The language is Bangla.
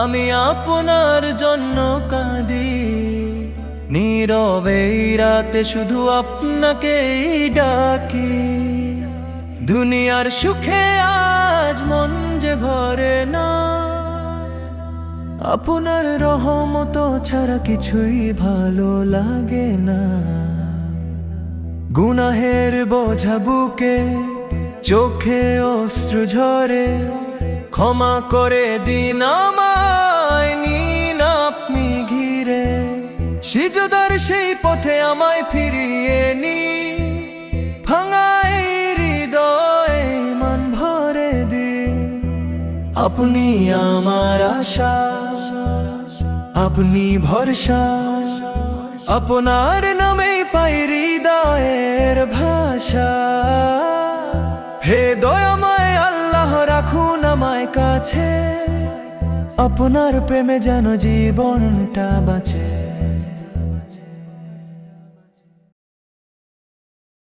আমি আপনার জন্য কাঁদি, নীরবে এই রাতে শুধু আপনাকেই ডাকি। দুনিয়ার সুখে আজ মন যে ভরে না, আপনার রহমত ছাড়া কিছুই ভালো লাগে না। গুনাহের বোঝা বুকে, চোখে অশ্রু ঝরে, ক্ষমা করে দিন আমায়, নিন আপনি ঘিরে। সিজদার সেই পথে আমায় ফিরিয়ে নিন, ভাঙা এই হৃদয়ে মন ভরে দিন। আপনি আমার আশা, আপনি ভরসা, আপনার নামেই পাই হৃদয়ের ভাষা। হে দয়াময় আল্লাহ, রাখুন আমায় কাছে, আপনার প্রেমে যেন জীবনটা বাঁচে।